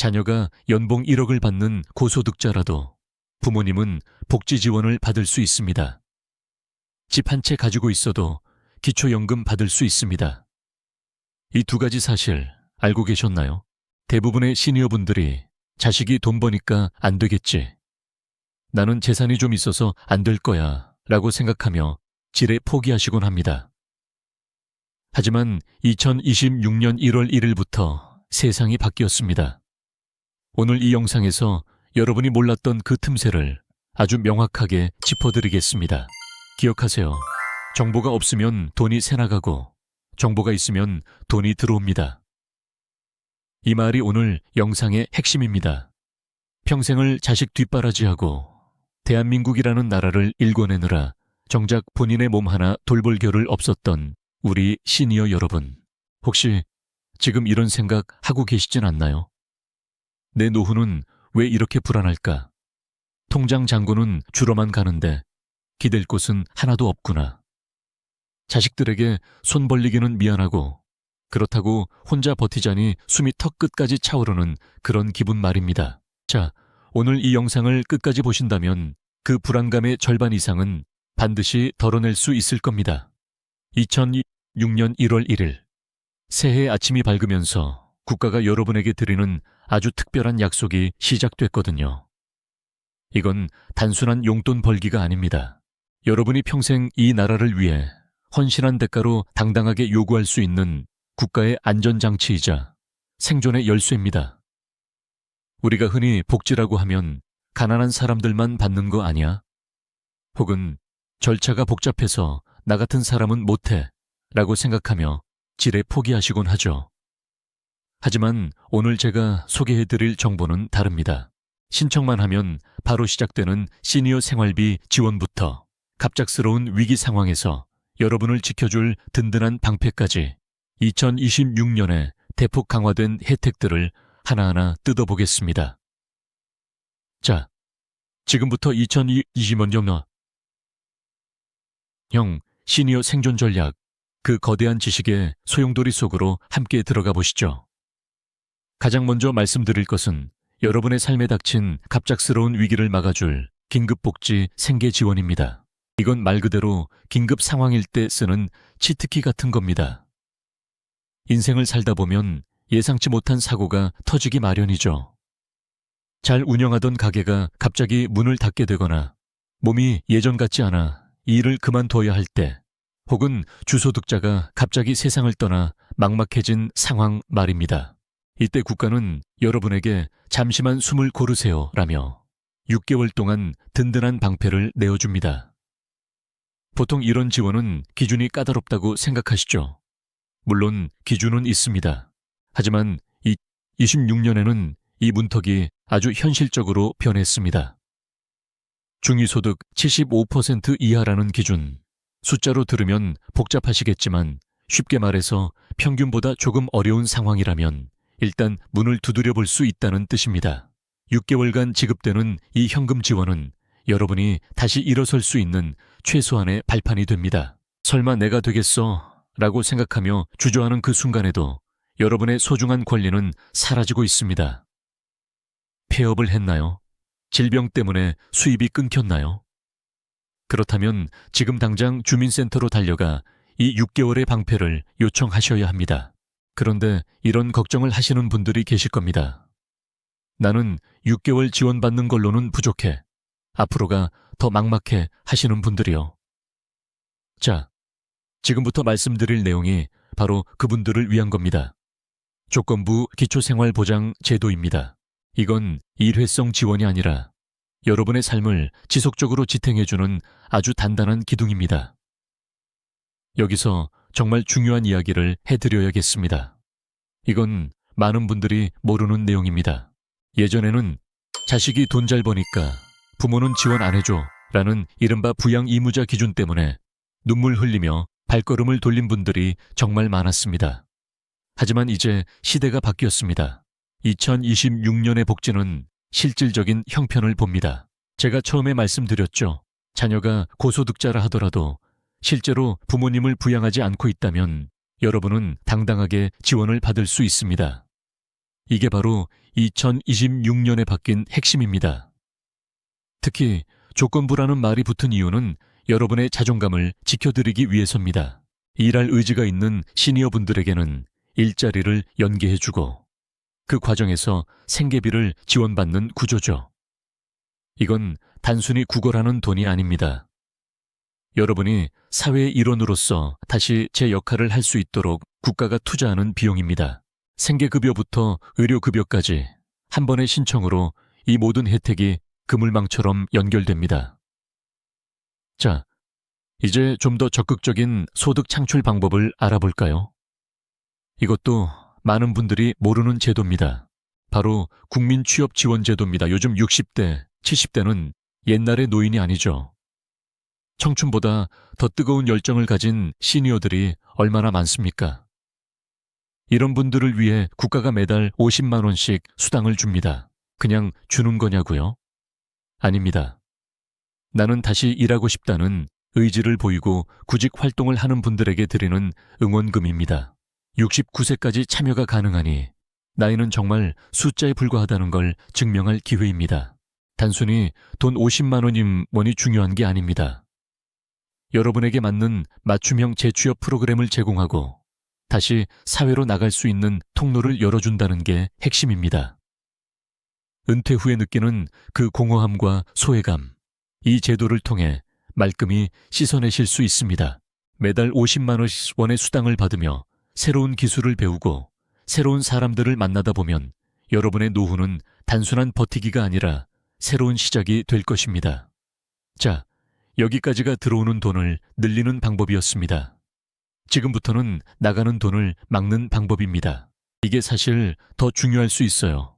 자녀가 연봉 1억을 받는 고소득자라도 부모님은 복지 지원을 받을 수 있습니다. 집 한 채 가지고 있어도 기초연금 받을 수 있습니다. 이 두 가지 사실 알고 계셨나요? 대부분의 시니어분들이 자식이 돈 버니까 안 되겠지, 나는 재산이 좀 있어서 안 될 거야 라고 생각하며 지레 포기하시곤 합니다. 하지만 2026년 1월 1일부터 세상이 바뀌었습니다. 오늘 이 영상에서 여러분이 몰랐던 그 틈새를 아주 명확하게 짚어드리겠습니다. 기억하세요. 정보가 없으면 돈이 새나가고 정보가 있으면 돈이 들어옵니다. 이 말이 오늘 영상의 핵심입니다. 평생을 자식 뒷바라지하고 대한민국이라는 나라를 일궈내느라 정작 본인의 몸 하나 돌볼 겨를 없었던 우리 시니어 여러분, 혹시 지금 이런 생각 하고 계시진 않나요? 내 노후는 왜 이렇게 불안할까? 통장 잔고는 줄어만 가는데 기댈 곳은 하나도 없구나. 자식들에게 손 벌리기는 미안하고 그렇다고 혼자 버티자니 숨이 턱 끝까지 차오르는 그런 기분 말입니다. 자, 오늘 이 영상을 끝까지 보신다면 그 불안감의 절반 이상은 반드시 덜어낼 수 있을 겁니다. 2006년 1월 1일, 새해 아침이 밝으면서 국가가 여러분에게 드리는 아주 특별한 약속이 시작됐거든요. 이건 단순한 용돈 벌기가 아닙니다. 여러분이 평생 이 나라를 위해 헌신한 대가로 당당하게 요구할 수 있는 국가의 안전장치이자 생존의 열쇠입니다. 우리가 흔히 복지라고 하면 가난한 사람들만 받는 거 아니야? 혹은 절차가 복잡해서 나 같은 사람은 못해 라고 생각하며 지레 포기하시곤 하죠. 하지만 오늘 제가 소개해드릴 정보는 다릅니다. 신청만 하면 바로 시작되는 시니어 생활비 지원부터 갑작스러운 위기 상황에서 여러분을 지켜줄 든든한 방패까지 2026년에 대폭 강화된 혜택들을 하나하나 뜯어보겠습니다. 자, 지금부터 2020년 시니어 생존 전략, 그 거대한 지식의 소용돌이 속으로 함께 들어가 보시죠. 가장 먼저 말씀드릴 것은 여러분의 삶에 닥친 갑작스러운 위기를 막아줄 긴급복지 생계지원입니다. 이건 말 그대로 긴급 상황일 때 쓰는 치트키 같은 겁니다. 인생을 살다 보면 예상치 못한 사고가 터지기 마련이죠. 잘 운영하던 가게가 갑자기 문을 닫게 되거나 몸이 예전 같지 않아 이 일을 그만둬야 할 때, 혹은 주소득자가 갑자기 세상을 떠나 막막해진 상황 말입니다. 이때 국가는 여러분에게 잠시만 숨을 고르세요 라며 6개월 동안 든든한 방패를 내어줍니다. 보통 이런 지원은 기준이 까다롭다고 생각하시죠? 물론 기준은 있습니다. 하지만 26년에는 이 문턱이 아주 현실적으로 변했습니다. 중위소득 75% 이하라는 기준, 숫자로 들으면 복잡하시겠지만 쉽게 말해서 평균보다 조금 어려운 상황이라면 일단 문을 두드려 볼 수 있다는 뜻입니다. 6개월간 지급되는 이 현금 지원은 여러분이 다시 일어설 수 있는 최소한의 발판이 됩니다. 설마 내가 되겠어? 라고 생각하며 주저하는 그 순간에도 여러분의 소중한 권리는 사라지고 있습니다. 폐업을 했나요? 질병 때문에 수입이 끊겼나요? 그렇다면 지금 당장 주민센터로 달려가 이 6개월의 방패를 요청하셔야 합니다. 그런데 이런 걱정을 하시는 분들이 계실 겁니다. 나는 6개월 지원받는 걸로는 부족해. 앞으로가 더 막막해 하시는 분들이요. 자, 지금부터 말씀드릴 내용이 바로 그분들을 위한 겁니다. 조건부 기초생활보장 제도입니다. 이건 일회성 지원이 아니라 여러분의 삶을 지속적으로 지탱해주는 아주 단단한 기둥입니다. 여기서 정말 중요한 이야기를 해드려야겠습니다. 이건 많은 분들이 모르는 내용입니다. 예전에는 자식이 돈 잘 버니까 부모는 지원 안 해줘 라는 이른바 부양 의무자 기준 때문에 눈물 흘리며 발걸음을 돌린 분들이 정말 많았습니다. 하지만 이제 시대가 바뀌었습니다. 2026년의 복지는 실질적인 형편을 봅니다. 제가 처음에 말씀드렸죠. 자녀가 고소득자라 하더라도 실제로 부모님을 부양하지 않고 있다면 여러분은 당당하게 지원을 받을 수 있습니다. 이게 바로 2026년에 바뀐 핵심입니다. 특히 조건부라는 말이 붙은 이유는 여러분의 자존감을 지켜드리기 위해서입니다. 일할 의지가 있는 시니어분들에게는 일자리를 연계해주고 그 과정에서 생계비를 지원받는 구조죠. 이건 단순히 구걸하는 돈이 아닙니다. 여러분이 사회의 일원으로서 다시 제 역할을 할 수 있도록 국가가 투자하는 비용입니다. 생계급여부터 의료급여까지 한 번의 신청으로 이 모든 혜택이 그물망처럼 연결됩니다. 자, 이제 좀 더 적극적인 소득 창출 방법을 알아볼까요? 이것도 많은 분들이 모르는 제도입니다. 바로 국민취업지원제도입니다. 요즘 60대, 70대는 옛날의 노인이 아니죠. 청춘보다 더 뜨거운 열정을 가진 시니어들이 얼마나 많습니까? 이런 분들을 위해 국가가 매달 50만 원씩 수당을 줍니다. 그냥 주는 거냐고요? 아닙니다. 나는 다시 일하고 싶다는 의지를 보이고 구직 활동을 하는 분들에게 드리는 응원금입니다. 69세까지 참여가 가능하니 나이는 정말 숫자에 불과하다는 걸 증명할 기회입니다. 단순히 돈 50만 원이 중요한 게 아닙니다. 여러분에게 맞는 맞춤형 재취업 프로그램을 제공하고 다시 사회로 나갈 수 있는 통로를 열어준다는 게 핵심입니다. 은퇴 후에 느끼는 그 공허함과 소외감, 이 제도를 통해 말끔히 씻어내실 수 있습니다. 매달 50만 원의 수당을 받으며 새로운 기술을 배우고 새로운 사람들을 만나다 보면 여러분의 노후는 단순한 버티기가 아니라 새로운 시작이 될 것입니다. 자, 여기까지가 들어오는 돈을 늘리는 방법이었습니다. 지금부터는 나가는 돈을 막는 방법입니다. 이게 사실 더 중요할 수 있어요.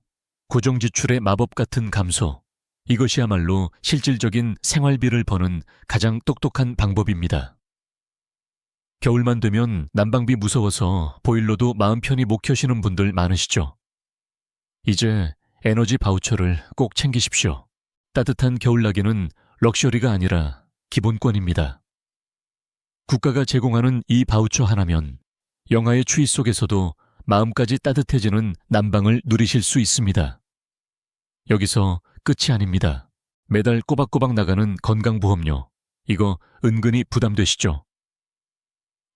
고정지출의 마법 같은 감소. 이것이야말로 실질적인 생활비를 버는 가장 똑똑한 방법입니다. 겨울만 되면 난방비 무서워서 보일러도 마음 편히 못 켜시는 분들 많으시죠? 이제 에너지 바우처를 꼭 챙기십시오. 따뜻한 겨울나기는 럭셔리가 아니라 기본권입니다. 국가가 제공하는 이 바우처 하나면 영하의 추위 속에서도 마음까지 따뜻해지는 난방을 누리실 수 있습니다. 여기서 끝이 아닙니다. 매달 꼬박꼬박 나가는 건강보험료, 이거 은근히 부담되시죠?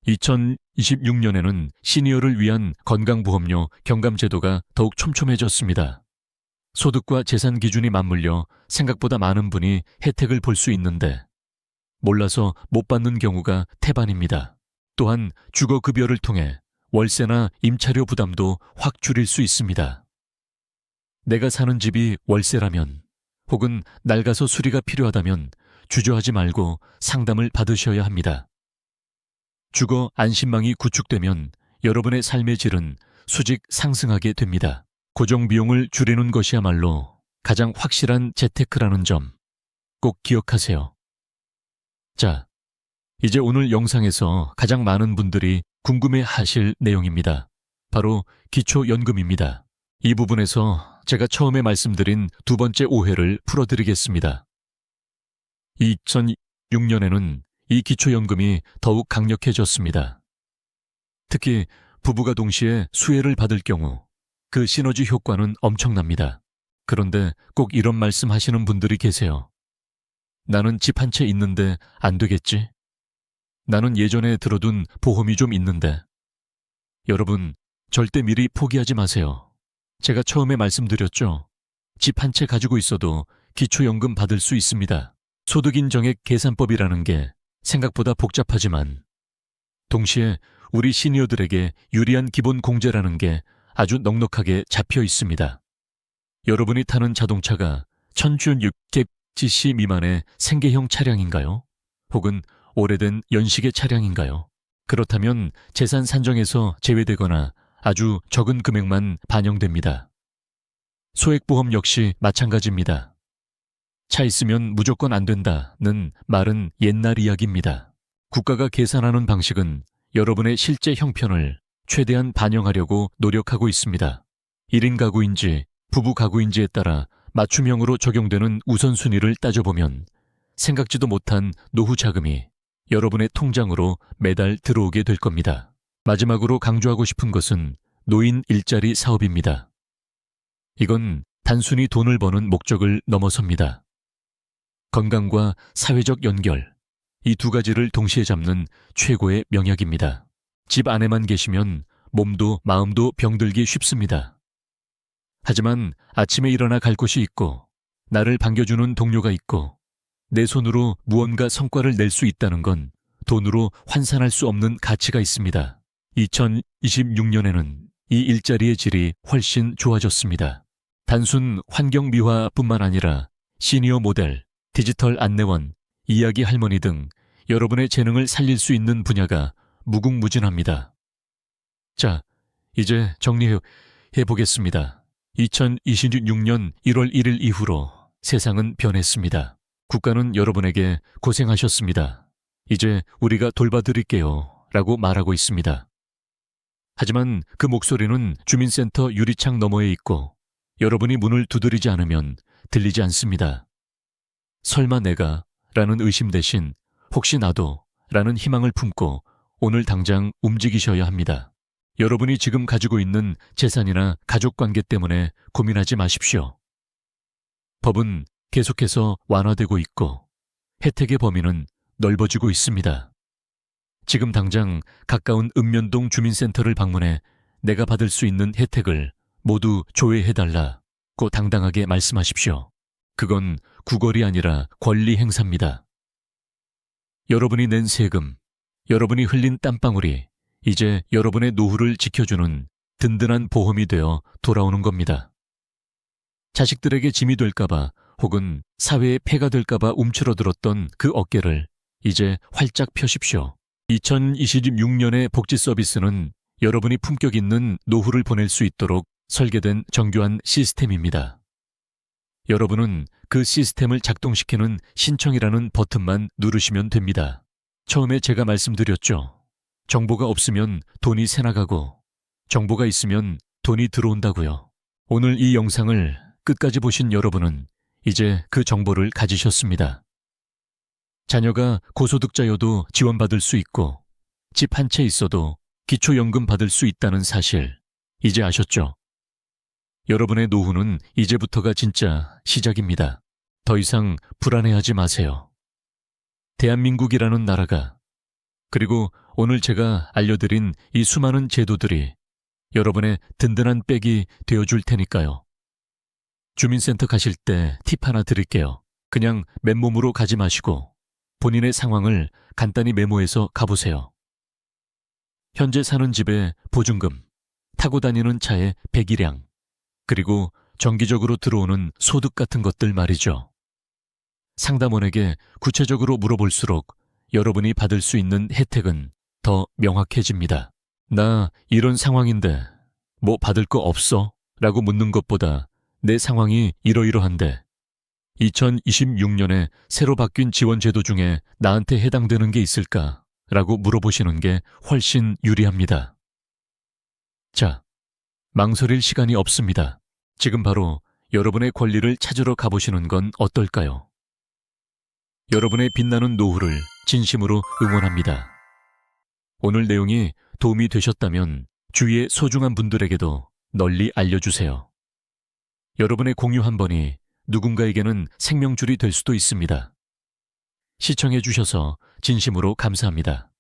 2026년에는 시니어를 위한 건강보험료 경감제도가 더욱 촘촘해졌습니다. 소득과 재산 기준이 맞물려 생각보다 많은 분이 혜택을 볼 수 있는데 몰라서 못 받는 경우가 태반입니다. 또한 주거급여를 통해 월세나 임차료 부담도 확 줄일 수 있습니다. 내가 사는 집이 월세라면 혹은 낡아서 수리가 필요하다면 주저하지 말고 상담을 받으셔야 합니다. 주거 안심망이 구축되면 여러분의 삶의 질은 수직 상승하게 됩니다. 고정비용을 줄이는 것이야말로 가장 확실한 재테크라는 점 꼭 기억하세요. 자, 이제 오늘 영상에서 가장 많은 분들이 궁금해하실 내용입니다. 바로 기초연금입니다. 이 부분에서 제가 처음에 말씀드린 두 번째 오해를 풀어드리겠습니다. 2006년에는 이 기초연금이 더욱 강력해졌습니다. 특히 부부가 동시에 수혜를 받을 경우 그 시너지 효과는 엄청납니다. 그런데 꼭 이런 말씀 하시는 분들이 계세요. 나는 집 한 채 있는데 안 되겠지? 나는 예전에 들어둔 보험이 좀 있는데. 여러분, 절대 미리 포기하지 마세요. 제가 처음에 말씀드렸죠. 집 한 채 가지고 있어도 기초연금 받을 수 있습니다. 소득인정액 계산법이라는 게 생각보다 복잡하지만 동시에 우리 시니어들에게 유리한 기본 공제라는 게 아주 넉넉하게 잡혀 있습니다. 여러분이 타는 자동차가 1000cc 미만의 생계형 차량인가요? 혹은 오래된 연식의 차량인가요? 그렇다면 재산 산정에서 제외되거나 아주 적은 금액만 반영됩니다. 소액보험 역시 마찬가지입니다. 차 있으면 무조건 안 된다는 말은 옛날 이야기입니다. 국가가 계산하는 방식은 여러분의 실제 형편을 최대한 반영하려고 노력하고 있습니다. 1인 가구인지 부부 가구인지에 따라 맞춤형으로 적용되는 우선순위를 따져보면 생각지도 못한 노후 자금이 여러분의 통장으로 매달 들어오게 될 겁니다. 마지막으로 강조하고 싶은 것은 노인 일자리 사업입니다. 이건 단순히 돈을 버는 목적을 넘어섭니다. 건강과 사회적 연결, 이 두 가지를 동시에 잡는 최고의 명약입니다. 집 안에만 계시면 몸도 마음도 병들기 쉽습니다. 하지만 아침에 일어나 갈 곳이 있고, 나를 반겨주는 동료가 있고, 내 손으로 무언가 성과를 낼 수 있다는 건 돈으로 환산할 수 없는 가치가 있습니다. 2026년에는 이 일자리의 질이 훨씬 좋아졌습니다. 단순 환경 미화뿐만 아니라 시니어 모델, 디지털 안내원, 이야기 할머니 등 여러분의 재능을 살릴 수 있는 분야가 무궁무진합니다. 자, 이제 정리해 보겠습니다. 2026년 1월 1일 이후로 세상은 변했습니다. 국가는 여러분에게 고생하셨습니다. 이제 우리가 돌봐드릴게요 라고 말하고 있습니다. 하지만 그 목소리는 주민센터 유리창 너머에 있고 여러분이 문을 두드리지 않으면 들리지 않습니다. 설마 내가 라는 의심 대신 혹시 나도 라는 희망을 품고 오늘 당장 움직이셔야 합니다. 여러분이 지금 가지고 있는 재산이나 가족관계 때문에 고민하지 마십시오. 법은 계속해서 완화되고 있고 혜택의 범위는 넓어지고 있습니다. 지금 당장 가까운 읍면동 주민센터를 방문해 내가 받을 수 있는 혜택을 모두 조회해달라고 당당하게 말씀하십시오. 그건 구걸이 아니라 권리 행사입니다. 여러분이 낸 세금, 여러분이 흘린 땀방울이 이제 여러분의 노후를 지켜주는 든든한 보험이 되어 돌아오는 겁니다. 자식들에게 짐이 될까봐 혹은 사회에 폐가 될까봐 움츠러들었던 그 어깨를 이제 활짝 펴십시오. 2026년의 복지 서비스는 여러분이 품격 있는 노후를 보낼 수 있도록 설계된 정교한 시스템입니다. 여러분은 그 시스템을 작동시키는 신청이라는 버튼만 누르시면 됩니다. 처음에 제가 말씀드렸죠. 정보가 없으면 돈이 새나가고 정보가 있으면 돈이 들어온다고요. 오늘 이 영상을 끝까지 보신 여러분은 이제 그 정보를 가지셨습니다. 자녀가 고소득자여도 지원받을 수 있고 집 한 채 있어도 기초연금 받을 수 있다는 사실 이제 아셨죠? 여러분의 노후는 이제부터가 진짜 시작입니다. 더 이상 불안해하지 마세요. 대한민국이라는 나라가 그리고 오늘 제가 알려드린 이 수많은 제도들이 여러분의 든든한 백이 되어줄 테니까요. 주민센터 가실 때 팁 하나 드릴게요. 그냥 맨몸으로 가지 마시고 본인의 상황을 간단히 메모해서 가보세요. 현재 사는 집의 보증금, 타고 다니는 차의 배기량, 그리고 정기적으로 들어오는 소득 같은 것들 말이죠. 상담원에게 구체적으로 물어볼수록 여러분이 받을 수 있는 혜택은 더 명확해집니다. 나 이런 상황인데 뭐 받을 거 없어? 라고 묻는 것보다 내 상황이 이러이러한데 2026년에 새로 바뀐 지원제도 중에 나한테 해당되는 게 있을까? 라고 물어보시는 게 훨씬 유리합니다. 자, 망설일 시간이 없습니다. 지금 바로 여러분의 권리를 찾으러 가보시는 건 어떨까요? 여러분의 빛나는 노후를 진심으로 응원합니다. 오늘 내용이 도움이 되셨다면 주위의 소중한 분들에게도 널리 알려주세요. 여러분의 공유 한 번이 누군가에게는 생명줄이 될 수도 있습니다. 시청해 주셔서 진심으로 감사합니다.